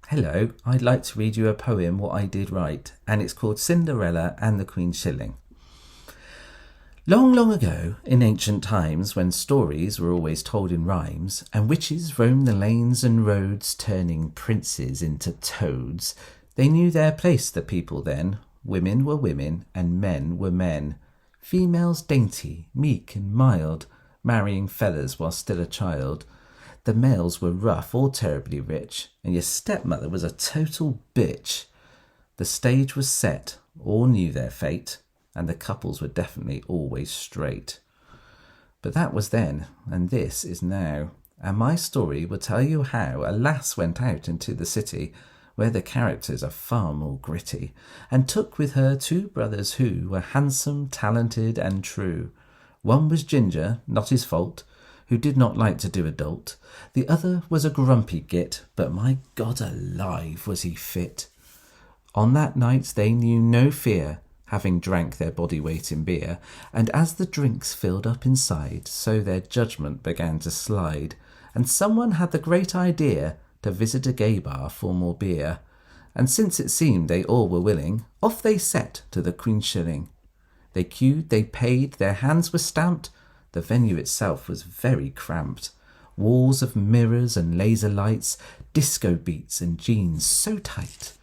Hello, I'd like to read you a poem what I did right, and it's called Cinderella and the Queen Shilling. Long, long ago, in ancient times, when stories were always told in rhymes, and witches roamed the lanes and roads, turning princes into toads, they knew their place, the people then. Women were women, and men were men. Females dainty, meek and mild, marrying fellas while still a child. The males were rough or terribly rich, and your stepmother was a total bitch. The stage was set, all knew their fate, and the couples were definitely always straight. But that was then, and this is now, and my story will tell you how a lass went out into the city, where the characters are far more gritty, and took with her two brothers who were handsome, talented, and true. One was Ginger, not his fault, who did not like to do adult. The other was a grumpy git, but my God alive was he fit. On that night they knew no fear, having drank their body weight in beer, and as the drinks filled up inside, so their judgment began to slide, and someone had the great idea to visit a gay bar for more beer, and since it seemed they all were willing, off they set to the Queen Shilling. They queued, they paid, their hands were stamped. The venue itself was very cramped. Walls of mirrors and laser lights, disco beats and jeans so tight.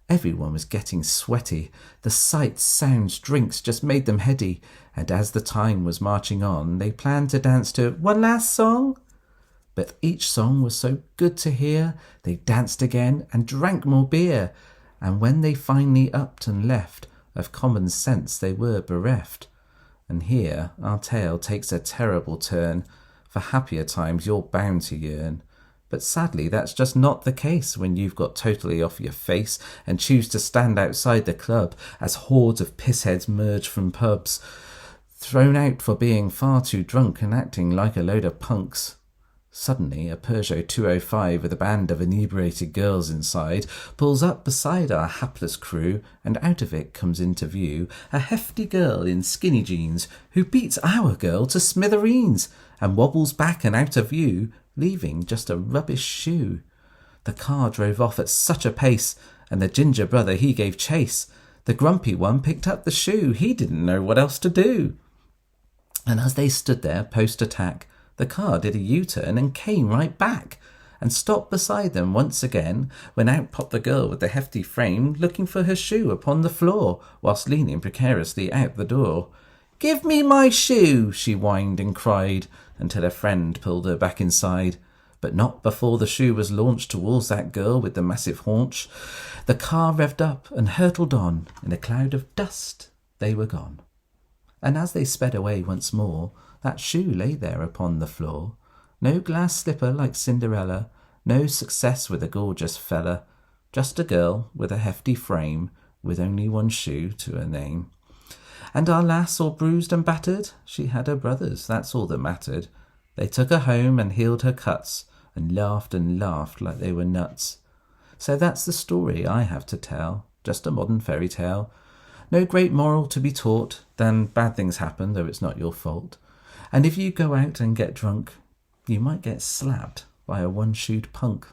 Everyone was getting sweaty. The sights, sounds, drinks just made them heady, and as the time was marching on, they planned to dance to one last song. But each song was so good to hear, they danced again and drank more beer, and when they finally upped and left, of common sense they were bereft. And here our tale takes a terrible turn. For happier times you're bound to yearn. But sadly that's just not the case when you've got totally off your face and choose to stand outside the club as hordes of pissheads merge from pubs, thrown out for being far too drunk and acting like a load of punks. Suddenly a Peugeot 205 with a band of inebriated girls inside pulls up beside our hapless crew, and out of it comes into view a hefty girl in skinny jeans who beats our girl to smithereens and wobbles back and out of view, leaving just a rubbish shoe. The car drove off at such a pace, and the ginger brother he gave chase. The grumpy one picked up the shoe, he didn't know what else to do. And as they stood there post-attack, the car did a U-turn and came right back, and stopped beside them once again, when out popped the girl with the hefty frame, looking for her shoe upon the floor, whilst leaning precariously out the door. "Give me my shoe," she whined and cried, until a friend pulled her back inside. But not before the shoe was launched towards that girl with the massive haunch. The car revved up and hurtled on. In a cloud of dust they were gone. And as they sped away once more, that shoe lay there upon the floor. No glass slipper like Cinderella, no success with a gorgeous fella, just a girl with a hefty frame, with only one shoe to her name. And our lass, all bruised and battered, she had her brothers, that's all that mattered. They took her home and healed her cuts, and laughed like they were nuts. So that's the story I have to tell, just a modern fairy tale. No great moral to be taught, than bad things happen, though it's not your fault. And if you go out and get drunk, you might get slapped by a one-shoed punk.